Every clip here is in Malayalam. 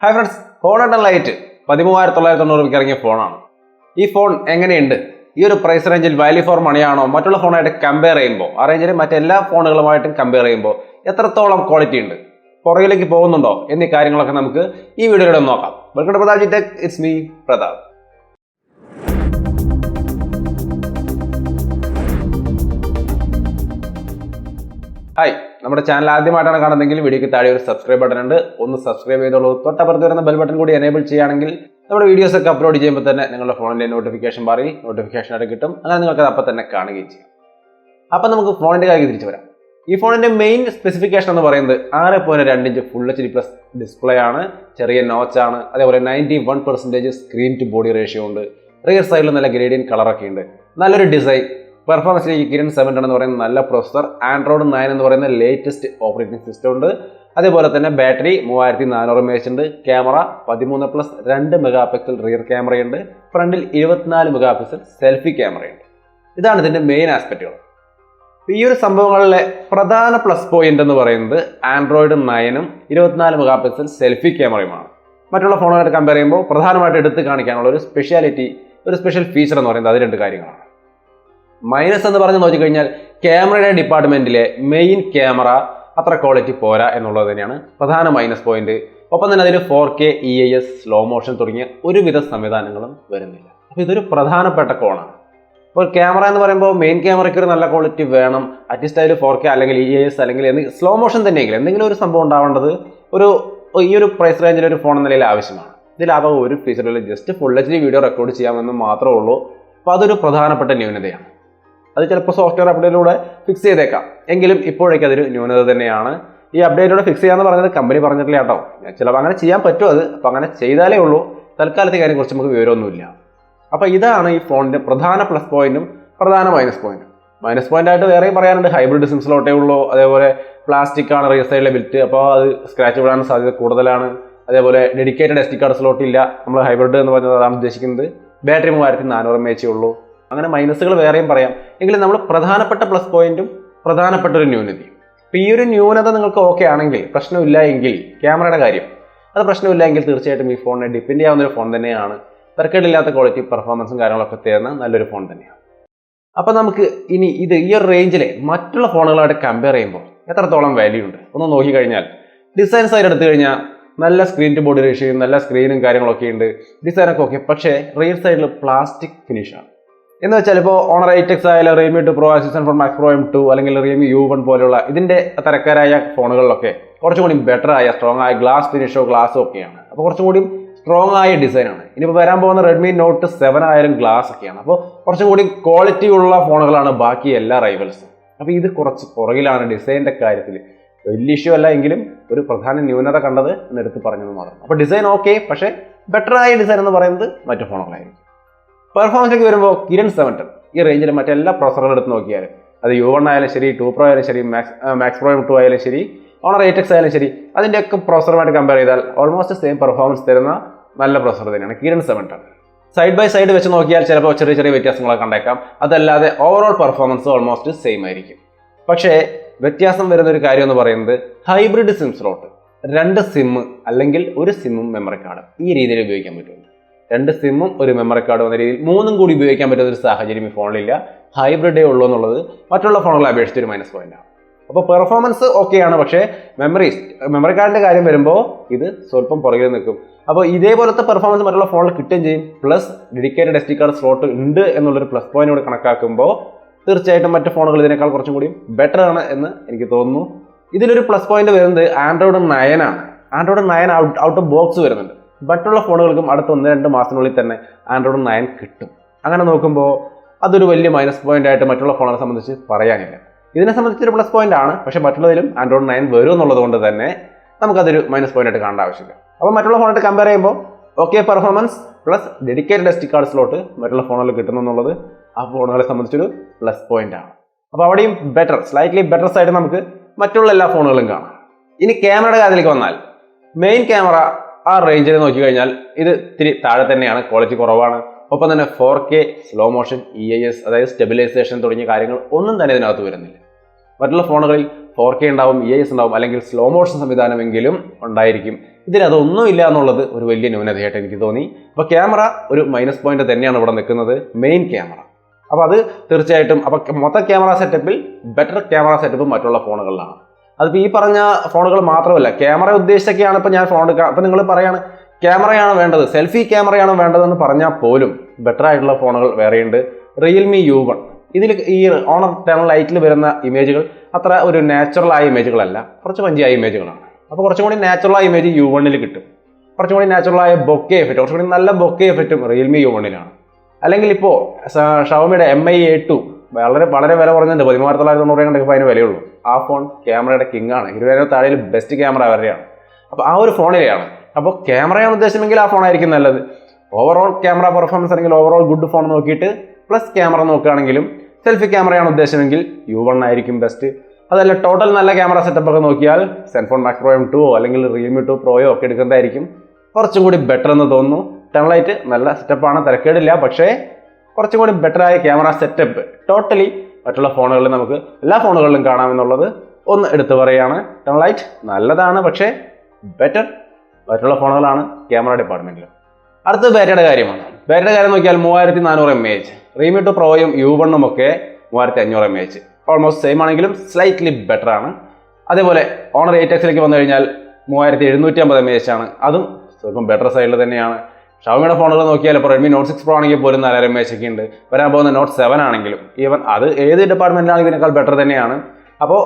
ഹായ് ഫ്രണ്ട്സ്, ഹോണർ ലൈറ്റ് 13,990 രൂപയ്ക്ക് ഇറങ്ങിയ ഫോണാണ്. ഈ ഫോൺ എങ്ങനെയുണ്ട്? ഈ ഒരു പ്രൈസ് റേഞ്ചിൽ വാല്യൂ ഫോർ മണിയാണോ? മറ്റുള്ള ഫോണായിട്ട് കമ്പയർ ചെയ്യുമ്പോൾ ആ റേഞ്ചിൽ മറ്റെല്ലാ ഫോണുകളുമായിട്ടും കമ്പയർ ചെയ്യുമ്പോൾ എത്രത്തോളം ക്വാളിറ്റി ഉണ്ട്, പുറകിലേക്ക് പോകുന്നുണ്ടോ എന്നീ കാര്യങ്ങളൊക്കെ നമുക്ക് ഈ വീഡിയോയിലൂടെ നോക്കാം. Welcome to Pratap G tech, it's me Pratap. Hi, നമ്മുടെ ചാനൽ ആദ്യമായിട്ടാണ് കാണുന്നതെങ്കിൽ വീഡിയോക്ക് താഴെ ഒരു സബ്സ്ക്രൈബ് ബട്ടൺ ഉണ്ട്, ഒന്ന് സബ്സ്ക്രൈബ് ചെയ്തോളൂ. തൊട്ടപ്പുറത്ത് വരുന്ന ബെൽ ബട്ടൺ കൂടി എനേബിൾ ചെയ്യുകയാണെങ്കിൽ നമ്മുടെ വീഡിയോസ് ഒക്കെ അപ്ലോഡ് ചെയ്യുമ്പോൾ തന്നെ നിങ്ങളുടെ ഫോണിലെ നോട്ടിഫിക്കേഷൻ പറയും നോട്ടിഫിക്കേഷൻ ആയിട്ട് കിട്ടും. അങ്ങനെ നിങ്ങൾക്ക് അപ്പം തന്നെ കാണുകയും ചെയ്യും. അപ്പം നമുക്ക് ഫോണിന്റെ കാര്യം തിരിച്ചു വരാം. ഈ ഫോണിന്റെ മെയിൻ സ്പെസിഫിക്കേഷൻ എന്ന് പറയുന്നത് 6.2 ഇഞ്ച് ഫുൾ HD+ ഡിസ്പ്ലേ ആണ്. ചെറിയ നോച്ചാണ്. അതേപോലെ 91% സ്ക്രീൻ ടു ബോഡി റേഷ്യോ ഉണ്ട്. റിയർ സൈഡിൽ നല്ല ഗ്രേഡിയൻ കളറൊക്കെ ഉണ്ട്. നല്ലൊരു ഡിസൈൻ. പെർഫോമൻസിലേക്ക് കിരൺ 7 എന്ന് പറയുന്ന നല്ല പ്രൊസസർ, ആൻഡ്രോയിഡ് 9 എന്ന് പറയുന്ന ലേറ്റസ്റ്റ് ഓപ്പറേറ്റിംഗ് സിസ്റ്റം ഉണ്ട്. അതേപോലെ തന്നെ ബാറ്ററി 3400 mAh ഉണ്ട്. ക്യാമറ 13+2 മെഗാപിക്സൽ റിയർ ക്യാമറയുണ്ട്. ഫ്രണ്ടിൽ 24 മെഗാപിക്സൽ സെൽഫി ക്യാമറയുണ്ട്. ഇതാണ് ഇതിന്റെ മെയിൻ ആസ്പെക്റ്റുകൾ. ഈ ഒരു സംഭവങ്ങളിലെ പ്രധാന പ്ലസ് പോയിന്റ് എന്ന് പറയുന്നത് ആൻഡ്രോയിഡ് 9ഉം 24 മെഗാപിക്സൽ സെൽഫി ക്യാമറയുമാണ്. മറ്റുള്ള ഫോണുമായിട്ട് കമ്പയർ ചെയ്യുമ്പോൾ പ്രധാനമായിട്ട് എടുത്ത് കാണിക്കാനുള്ള ഒരു സ്പെഷ്യൽ ഫീച്ചർ എന്ന് പറയുന്നത് അത് രണ്ട് കാര്യങ്ങളാണ്. മൈനസ് എന്ന് പറഞ്ഞ് നോക്കിക്കഴിഞ്ഞാൽ ക്യാമറയുടെ ഡിപ്പാർട്ട്മെന്റിലെ മെയിൻ ക്യാമറ അത്ര ക്വാളിറ്റി പോരാ എന്നുള്ളത് തന്നെയാണ് പ്രധാന മൈനസ് പോയിന്റ്. ഒപ്പം തന്നെ അതിന് 4K EIS സ്ലോ മോഷൻ തുടങ്ങിയ ഒരുവിധ സംവിധാനങ്ങളും വരുന്നില്ല. അപ്പോൾ ഇതൊരു പ്രധാനപ്പെട്ട കോണാണ്. അപ്പോൾ ക്യാമറ എന്ന് പറയുമ്പോൾ മെയിൻ ക്യാമറയ്ക്ക് ഒരു നല്ല ക്വാളിറ്റി വേണം. അറ്റ്ലീസ്റ്റ് അതിൽ 4K അല്ലെങ്കിൽ EIS അല്ലെങ്കിൽ സ്ലോ മോഷൻ തന്നെയെങ്കിലും എന്തെങ്കിലും ഒരു സംഭവം ഉണ്ടാവേണ്ടത് ഈ ഒരു പ്രൈസ് റേഞ്ചിൽ ഒരു ഫോൺ എന്ന നിലയിൽ ആവശ്യമാണ്. ഇതിലാകെ ഒരു ഫീച്ചറിൽ just full HD video record ചെയ്യാമെന്ന് മാത്രമേ ഉള്ളൂ. അപ്പോൾ അതൊരു പ്രധാനപ്പെട്ട ന്യൂനതയാണ്. അത് ചിലപ്പോൾ സോഫ്റ്റ്വെയർ അപ്ഡേറ്റിലൂടെ ഫിക്സ് ചെയ്തേക്കാം. എങ്കിലും ഇപ്പോഴേക്കും അതൊരു ന്യൂനത തന്നെയാണ്. ഈ അപ്ഡേറ്റിലൂടെ ഫിക്സ് ചെയ്യാന്ന് പറഞ്ഞത് കമ്പനി പറഞ്ഞിട്ടില്ല കേട്ടോ. ചിലപ്പോൾ അങ്ങനെ ചെയ്യാൻ പറ്റും. അപ്പോൾ അങ്ങനെ ചെയ്താലേ ഉള്ളൂ. തൽക്കാലത്തെ കാര്യം കുറിച്ച് നമുക്ക് വിവരമൊന്നുമില്ല. അപ്പോൾ ഇതാണ് ഈ ഫോണിന്റെ പ്രധാന പ്ലസ് പോയിന്റും പ്രധാന മൈനസ് പോയിന്റും. മൈനസ് പോയിന്റ് ആയിട്ട് വേറെയും പറയാനുണ്ട്. ഹൈബ്രിഡ് സിം സ്ലോട്ടേ ഉള്ളൂ. അതേപോലെ പ്ലാസ്റ്റിക് ആണ് റിയർ സൈഡിലെ ബിൽറ്റ്, അപ്പോൾ അത് സ്ക്രാച്ച് വിടാൻ സാധ്യത കൂടുതലാണ്. അതേപോലെ ഡെഡിക്കേറ്റഡ് SD കാർഡ് സ്ലോട്ട് ഇല്ല. നമ്മൾ ഹൈബ്രിഡ് എന്ന് പറഞ്ഞത് അതാണ് ഉദ്ദേശിക്കുന്നത്. ബാറ്ററി 3400 mAh ഉള്ളൂ. അങ്ങനെ മൈനസുകൾ വേറെയും പറയാം. എങ്കിലും നമ്മൾ പ്രധാനപ്പെട്ട പ്ലസ് പോയിന്റും പ്രധാനപ്പെട്ട ഒരു ന്യൂനതയും. അപ്പോൾ ഈ ഒരു ന്യൂനത നിങ്ങൾക്ക് ഓക്കെ ആണെങ്കിൽ, പ്രശ്നമില്ല എങ്കിൽ, ക്യാമറയുടെ കാര്യം അത് പ്രശ്നമില്ല എങ്കിൽ തീർച്ചയായിട്ടും ഈ ഫോണിനെ ഡിപ്പെൻഡ് ചെയ്യാവുന്ന ഒരു ഫോൺ തന്നെയാണ്. തരക്കേടില്ലാത്ത ക്വാളിറ്റി പെർഫോമൻസും കാര്യങ്ങളൊക്കെ തരുന്ന നല്ലൊരു ഫോൺ തന്നെയാണ്. അപ്പോൾ നമുക്ക് ഇനി ഈ ഒരു റേഞ്ചിലെ മറ്റുള്ള ഫോണുകളായിട്ട് കമ്പയർ ചെയ്യുമ്പോൾ എത്രത്തോളം വാല്യൂ ഉണ്ട് ഒന്ന് നോക്കിക്കഴിഞ്ഞാൽ, ഡിസൈൻ സൈഡ് എടുത്തു കഴിഞ്ഞാൽ നല്ല സ്ക്രീൻ ടു ബോഡി റേഷ്യോയും നല്ല സ്ക്രീനും കാര്യങ്ങളൊക്കെ ഉണ്ട്. ഡിസൈനൊക്കെ ഓക്കെ. പക്ഷേ റിയർ സൈഡിൽ പ്ലാസ്റ്റിക് ഫിനിഷാണ്. എന്ന് വെച്ചാൽ ഇപ്പോൾ ഓണർ 8X ആയാലും Realme 2 Pro, Asus Zenfone Max Pro M2 അല്ലെങ്കിൽ Realme U1 പോലുള്ള ഇതിന്റെ തരക്കാരായ ഫോണുകളിലൊക്കെ കുറച്ചും കൂടി ബെറ്റർ ആയ സ്ട്രോങ് ആയ ഗ്ലാസ് ഫിനിഷോ ഗ്ലാസ്സോ ഒക്കെയാണ്. അപ്പോൾ കുറച്ചും കൂടി സ്ട്രോങ് ആയ ഡിസൈനാണ്. ഇനിയിപ്പോൾ വരാൻ പോകുന്ന Redmi Note 7 ആയാലും ഗ്ലാസ് ഒക്കെയാണ്. അപ്പോൾ കുറച്ചും കൂടി ക്വാളിറ്റി ഉള്ള ഫോണുകളാണ് ബാക്കി എല്ലാ റൈവൽസും. അപ്പോൾ ഇത് കുറച്ച് പുറകിലാണ് ഡിസൈനിന്റെ കാര്യത്തിൽ. വലിയ ഇഷ്യൂ അല്ല എങ്കിലും ഒരു പ്രധാന ന്യൂനത കണ്ടത് എന്നെടുത്ത് പറഞ്ഞത് മാത്രം. അപ്പോൾ ഡിസൈൻ ഓക്കെ, പക്ഷേ ബെറ്റർ ആയ ഡിസൈൻ എന്ന് പറയുന്നത് മറ്റു ഫോണുകളായിരിക്കും. പെർഫോമൻസിലേക്ക് വരുമ്പോൾ കിരൺ 7 ഈ റേഞ്ചിൽ മറ്റെല്ലാ പ്രൊസസറുകളും എടുത്ത് നോക്കിയാലും അത് U1 ആയാലും ശരി, 2 Pro ആയാലും ശരി, മാക്സ് Pro M2 ആയാലും ശരി, ഓണർ 8X ആയാലും ശരി, അതിൻ്റെയൊക്കെ പ്രൊസസറുമായിട്ട് കമ്പയർ ചെയ്താൽ ഓൾമോസ്റ്റ് സെയിം പെർഫോമൻസ് തരുന്ന നല്ല പ്രൊസസർ തന്നെയാണ് കിരൺ 7. സൈഡ് ബൈ സൈഡ് വെച്ച് നോക്കിയാൽ ചിലപ്പോൾ ചെറിയ വ്യത്യാസങ്ങളൊക്കെ കണ്ടേക്കാം. അതല്ലാതെ ഓവറോൾ പെർഫോമൻസ് ഓൾമോസ്റ്റ് സെയിം ആയിരിക്കും. പക്ഷേ വ്യത്യാസം വരുന്ന ഒരു കാര്യം എന്ന് പറയുന്നത് ഹൈബ്രിഡ് സിം സ്ലോട്ട്. 2 സിം അല്ലെങ്കിൽ ഒരു സിമ്മും മെമ്മറി കാർഡും ഈ രീതിയിൽ ഉപയോഗിക്കാൻ പറ്റും. 2 സിമ്മും ഒരു മെമ്മറി കാർഡും എന്ന രീതിയിൽ 3ഉം കൂടി ഉപയോഗിക്കാൻ പറ്റുന്ന ഒരു സാഹചര്യം ഈ ഫോണിലില്ല. ഹൈബ്രിഡേ ഉള്ളൂ എന്നുള്ളത് മറ്റുള്ള ഫോണുകളെ അപേക്ഷിച്ച് ഒരു മൈനസ് പോയിന്റാണ്. അപ്പോൾ പെർഫോമൻസ് ഓക്കെയാണ്, പക്ഷേ മെമ്മറി കാർഡിന്റെ കാര്യം വരുമ്പോൾ ഇത് സ്വല്പം പുറകിൽ നിൽക്കും. അപ്പോൾ ഇതേപോലത്തെ പെർഫോമൻസ് മറ്റുള്ള ഫോണിൽ കിട്ടുകയും ചെയ്യും. Plus dedicated SD card slot ഉണ്ട് എന്നുള്ളൊരു പ്ലസ് പോയിന്റോട് കണക്കാക്കുമ്പോൾ തീർച്ചയായിട്ടും മറ്റു ഫോണുകൾ ഇതിനേക്കാൾ കുറച്ചും കൂടി ബെറ്റർ ആണ് എന്ന് എനിക്ക് തോന്നുന്നു. ഇതിലൊരു പ്ലസ് പോയിന്റ് വരുന്നത് ആൻഡ്രോയിഡ് 9 ആണ്. ആൻഡ്രോയിഡ് 9 ഔട്ട് ഓഫ് ബോക്സ് വരുന്നുണ്ട്. മറ്റുള്ള ഫോണുകൾക്കും അടുത്ത 1-2 മാസത്തിനുള്ളിൽ തന്നെ ആൻഡ്രോയിഡ് 9 കിട്ടും. അങ്ങനെ നോക്കുമ്പോൾ അതൊരു വലിയ മൈനസ് പോയിന്റ് ആയിട്ട് മറ്റുള്ള ഫോണുകളെ സംബന്ധിച്ച് പറയാനില്ല. ഇതിനെ സംബന്ധിച്ചൊരു പ്ലസ് പോയിന്റ് ആണ്, പക്ഷേ മറ്റുള്ളതിലും ആൻഡ്രോയിഡ് 9 വരും എന്നുള്ളത് കൊണ്ട് തന്നെ നമുക്കതൊരു മൈനസ് പോയിന്റ് ആയിട്ട് കാണേണ്ട ആവശ്യമില്ല. അപ്പോൾ മറ്റുള്ള ഫോണായിട്ട് കമ്പയർ ചെയ്യുമ്പോൾ okay performance plus dedicated SD card slot മറ്റുള്ള ഫോണുകളിൽ കിട്ടുന്നു എന്നുള്ളത് ആ ഫോണുകളെ സംബന്ധിച്ചൊരു പ്ലസ് പോയിന്റ് ആണ്. അപ്പോൾ അവിടെയും സ്ലൈറ്റ്ലി ബെറ്റർ സൈഡ് നമുക്ക് മറ്റുള്ള എല്ലാ ഫോണുകളും കാണാം. ഇനി ക്യാമറയുടെ കാര്യത്തിലേക്ക് വന്നാൽ മെയിൻ ക്യാമറ ആ റേഞ്ചിൽ നോക്കിക്കഴിഞ്ഞാൽ ഇത് ഇത്തിരി താഴെ തന്നെയാണ്, ക്വാളിറ്റി കുറവാണ്. ഒപ്പം തന്നെ 4K സ്ലോ മോഷൻ, EIS അതായത് സ്റ്റെബിലൈസേഷൻ തുടങ്ങിയ കാര്യങ്ങൾ ഒന്നും തന്നെ ഇതിനകത്ത് വരുന്നില്ല. മറ്റുള്ള ഫോണുകളിൽ 4K ഉണ്ടാവും, EIS ഉണ്ടാവും, അല്ലെങ്കിൽ സ്ലോ മോഷൻ സംവിധാനമെങ്കിലും ഉണ്ടായിരിക്കും. ഇതിലതൊന്നും ഇല്ല എന്നുള്ളത് ഒരു വലിയ ന്യൂനതയായിട്ട് എനിക്ക് തോന്നി. അപ്പോൾ ക്യാമറ ഒരു മൈനസ് പോയിന്റ് തന്നെയാണ് ഇവിടെ നിൽക്കുന്നത്, മെയിൻ ക്യാമറ. അപ്പോൾ അത് തീർച്ചയായിട്ടും അപ്പോൾ മൊത്തം ക്യാമറ സെറ്റപ്പിൽ ബെറ്റർ ക്യാമറ സെറ്റപ്പ് മറ്റുള്ള ഫോണുകളിലാണ്. അതിപ്പോൾ ഈ പറഞ്ഞ ഫോണുകൾ മാത്രമല്ല, ക്യാമറ ഉദ്ദേശിച്ചൊക്കെയാണ് ഇപ്പോൾ ഞാൻ ഫോൺ എടുക്കുക. അപ്പോൾ നിങ്ങൾ പറയാണ് ക്യാമറയാണ് വേണ്ടത്, സെൽഫി ക്യാമറയാണ് വേണ്ടതെന്ന് പറഞ്ഞാൽ പോലും ബെറ്റർ ആയിട്ടുള്ള ഫോണുകൾ വേറെയുണ്ട്. റിയൽമി U1 ഇതിൽ ഈ ഓണർ 10 ലൈറ്റിൽ വരുന്ന ഇമേജുകൾ അത്ര ഒരു നാച്ചുറൽ ആയ ഇമേജുകളല്ല, കുറച്ച് പഞ്ചിയായ ഇമേജുകളാണ്. അപ്പോൾ കുറച്ചും കൂടി നാച്ചുറൽ ആയ ഇമേജ് U1 കിട്ടും. കുറച്ചും കൂടി നാച്ചുറൽ ആയ ബൊക്കെ എഫക്റ്റ്, കുറച്ചും കൂടി നല്ല ബൊക്കെ എഫക്റ്റും റിയൽമി U1 അല്ലെങ്കിൽ ഇപ്പോൾ ഷവോമിയുടെ Mi A2 വളരെ വളരെ വില കുറഞ്ഞുണ്ട്, 13,990 കണ്ടപ്പോൾ അതിന് വിലയുള്ളൂ. ആ ഫോൺ ക്യാമറയുടെ കിങ് ആണ്, 20,000 താഴെ ബെസ്റ്റ് ക്യാമറ അവരുടെയാണ്. അപ്പോൾ ആ ഒരു ഫോണിലെയാണ്. അപ്പോൾ ക്യാമറയാണ് ഉദ്ദേശമെങ്കിൽ ആ ഫോണായിരിക്കും നല്ലത്. ഓവറോൾ ക്യാമറ പെർഫോമൻസ് അല്ലെങ്കിൽ ഓവറോൾ ഗുഡ് ഫോൺ നോക്കിയിട്ട് പ്ലസ് ക്യാമറ നോക്കുകയാണെങ്കിലും സെൽഫി ക്യാമറയാണ് ഉദ്ദേശമെങ്കിൽ U1 ആയിരിക്കും ബെസ്റ്റ്. അതല്ല ടോട്ടൽ നല്ല ക്യാമറ സെറ്റപ്പ് ഒക്കെ നോക്കിയാൽ സെൻഫോൺ മാക്സ് പ്രോ M2 അല്ലെങ്കിൽ റിയൽമി 2 പ്രോയോ ഒക്കെ എടുക്കുന്നതായിരിക്കും കുറച്ചും കൂടി ബെറ്റർ എന്ന് തോന്നുന്നു. 10 ലൈറ്റ് നല്ല സെറ്റപ്പാണ്, തിരക്കേടില്ല. പക്ഷേ കുറച്ചും കൂടി ബെറ്റർ ആയ ക്യാമറ സെറ്റപ്പ് ടോട്ടലി മറ്റുള്ള ഫോണുകളിൽ നമുക്ക് എല്ലാ ഫോണുകളിലും കാണാമെന്നുള്ളത് ഒന്ന് എടുത്തു പറയുകയാണ്. 10 ലൈറ്റ് നല്ലതാണ്, പക്ഷേ ബെറ്റർ മറ്റുള്ള ഫോണുകളാണ് ക്യാമറ ഡിപ്പാർട്ട്മെന്റിൽ. അടുത്ത ബാറ്ററിയുടെ കാര്യമാണ്. ബാറ്ററിയുടെ കാര്യം നോക്കിയാൽ 3400 mAh, റിയൽമി 2 പ്രോയും U1 ഒക്കെ 3500 mAh, ഓൾമോസ്റ്റ് സെയിം ആണെങ്കിലും സ്ലൈറ്റ്ലി ബെറ്റർ ആണ്. അതേപോലെ ഓണർ 8Xലേക്ക് വന്നു കഴിഞ്ഞാൽ 3750 mAh ആണ്, അതും സ്വല്പം ബെറ്റർ സൈഡിൽ തന്നെയാണ്. ഷവോമിയുടെ ഫോണുകൾ നോക്കിയാൽ ഇപ്പോൾ റെഡ്മി Note 6 Pro ആണെങ്കിൽ പോലും 4000 mAh ഒക്കെ ഉണ്ട്. വരാൻ പോകുന്ന Note 7 ആണെങ്കിലും ഈവൻ അത് ഏത് ഡിപ്പാർട്ട്മെന്റിലാണെങ്കിൽ ഇതിനേക്കാൾ ബെറ്റർ തന്നെയാണ്. അപ്പോൾ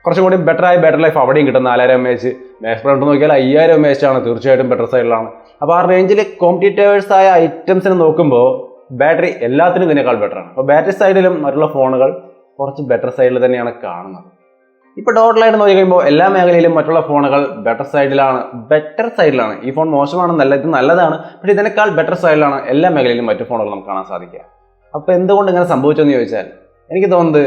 കുറച്ചും കൂടി ബെറ്റർ ആയ ബാറ്ററി ലൈഫ് അവിടെയും കിട്ടും. 4000 mAh, മാക്സ് പ്രോ നോക്കിയാൽ 5000 mAh ആണ്, തീർച്ചയായിട്ടും ബെറ്റർ സൈഡിലാണ്. അപ്പോൾ ആ റേഞ്ചിൽ കോമ്പറ്റീറ്റേഴ്സ് ആയ ഐറ്റംസിന് നോക്കുമ്പോൾ ബാറ്ററി എല്ലാത്തിനും ഇതിനേക്കാൾ ബെറ്റർ ആണ്. അപ്പോൾ ബാറ്ററി സൈഡിലും മറ്റുള്ള ഫോണുകൾ കുറച്ച് ബെറ്റർ സൈഡിൽ തന്നെയാണ് കാണുന്നത്. ഇപ്പോൾ ടോട്ടലായിട്ട് നോക്കി കഴിയുമ്പോൾ എല്ലാ മേഖലയിലും മറ്റുള്ള ഫോണുകൾ ബെറ്റർ സൈഡിലാണ്. ഈ ഫോൺ മോശമാണെന്നല്ല, ഇത് നല്ലതാണ്, പക്ഷേ ഇതിനേക്കാൾ ബെറ്റർ സൈഡിലാണ് എല്ലാ മേഖലയിലും മറ്റു ഫോണുകൾ നമുക്ക് കാണാൻ സാധിക്കുക. അപ്പോൾ എന്തുകൊണ്ട് ഇങ്ങനെ സംഭവിച്ചെന്ന് ചോദിച്ചാൽ എനിക്ക് തോന്നുന്നത്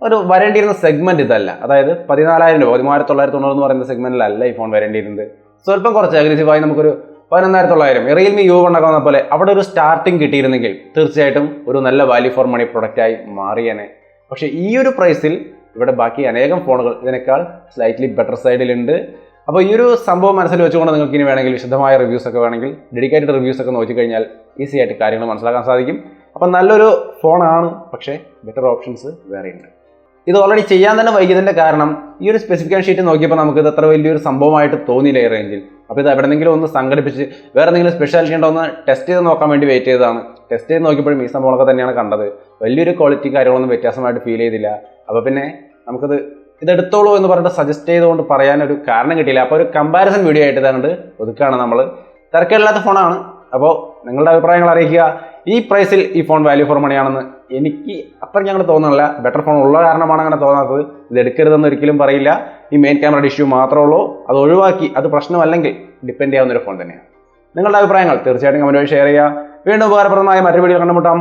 ഒരു വരേണ്ടിയിരുന്ന സെഗ്മെന്റ് ഇതല്ല. അതായത് 14,000 രൂപ 13,990 എന്ന് പറയുന്ന സെഗ്മെന്റിലല്ല ഈ ഫോൺ വരേണ്ടിയിരുന്നത്. സ്വല്പം കുറച്ച് അഗ്രസീവായി നമുക്കൊരു 11,900 റിയൽമി U1 ഒക്കെ വന്ന പോലെ അവിടെ ഒരു സ്റ്റാർട്ടിങ് കിട്ടിയിരുന്നെങ്കിൽ തീർച്ചയായിട്ടും ഒരു നല്ല വാല്യൂ ഫോർ മണി പ്രൊഡക്റ്റായി മാറിയേനെ. പക്ഷേ ഈ ഒരു പ്രൈസിൽ ഇവിടെ ബാക്കി അനേകം ഫോണുകൾ ഇതിനേക്കാൾ സ്ലൈറ്റ്ലി ബെറ്റർ സൈഡിലുണ്ട്. അപ്പോൾ ഈ ഒരു സംഭവം മനസ്സിൽ വെച്ചുകൊണ്ട് നിങ്ങൾക്ക് ഇനി വേണമെങ്കിൽ വിശദമായ റിവ്യൂസ് ഒക്കെ വേണമെങ്കിൽ ഡെഡിക്കേറ്റഡ് റിവ്യൂസ് ഒക്കെ നോക്കിക്കഴിഞ്ഞാൽ ഈസി ആയിട്ട് കാര്യങ്ങൾ മനസ്സിലാക്കാൻ സാധിക്കും. അപ്പം നല്ലൊരു ഫോണാണ്, പക്ഷേ ബെറ്റർ ഓപ്ഷൻസ് വേറെയുണ്ട്. ഇത് ഓൾറെഡി ചെയ്യാൻ തന്നെ വൈകിയതിൻ്റെ കാരണം ഈ ഒരു സ്പെസിഫിക്കേഷൻ ഷീറ്റ് നോക്കിയപ്പോൾ നമുക്ക് ഇത് അത്ര വലിയൊരു സംഭവമായിട്ട് തോന്നിയില്ല ഈ റേഞ്ചിൽ. അപ്പോൾ ഇത് എവിടെയെങ്കിലും ഒന്ന് സംഘടിപ്പിച്ച് വേറെ എന്തെങ്കിലും സ്പെഷ്യാലിറ്റി ഉണ്ടോ എന്ന് ടെസ്റ്റ് ചെയ്ത് നോക്കാൻ വേണ്ടി വെയിറ്റ് ചെയ്തതാണ്. ടെസ്റ്റ് ചെയ്ത് നോക്കിയപ്പോഴും ഈ സംഭവങ്ങളൊക്കെ തന്നെയാണ് കണ്ടത്. വലിയൊരു ക്വാളിറ്റി കാര്യങ്ങളൊന്നും വ്യത്യാസമായിട്ട് ഫീൽ ചെയ്തില്ല. അപ്പോൾ പിന്നെ നമുക്കത് ഇതെടുത്തോളൂ എന്ന് പറഞ്ഞിട്ട് സജസ്റ്റ് ചെയ്തുകൊണ്ട് പറയാനൊരു കാരണം കിട്ടിയില്ല. അപ്പോൾ ഒരു കമ്പാരിസൺ വീഡിയോ ആയിട്ട് ഇതാണ്ട് ഒതുക്കുകയാണ് നമ്മൾ. തിരക്കേടില്ലാത്ത ഫോണാണ്. അപ്പോൾ നിങ്ങളുടെ അഭിപ്രായങ്ങൾ അറിയിക്കുക. ഈ പ്രൈസിൽ ഈ ഫോൺ വാല്യൂ ഫോർ മണിയാണെന്ന് എനിക്ക് അത്രയ്ക്ക് അങ്ങനെ തോന്നുന്നില്ല. ബെറ്റർ ഫോൺ ഉള്ള കാരണമാണ് അങ്ങനെ തോന്നാത്തത്. ഇത് എടുക്കരുതെന്ന് ഒരിക്കലും പറയില്ല. ഈ മെയിൻ ക്യാമറയുടെ ഇഷ്യൂ മാത്രമേ ഉള്ളൂ. അത് ഒഴിവാക്കി അത് പ്രശ്നമല്ലെങ്കിൽ ഡിപ്പെൻഡ് ചെയ്യാവുന്നൊരു ഫോൺ തന്നെയാണ്. നിങ്ങളുടെ അഭിപ്രായങ്ങൾ തീർച്ചയായിട്ടും കമന്റ് വഴി ഷെയർ ചെയ്യുക. വീണ്ടും ഉപകാരപ്രദമായ മറ്റൊരു വീഡിയോ കണ്ടുമുട്ടാം.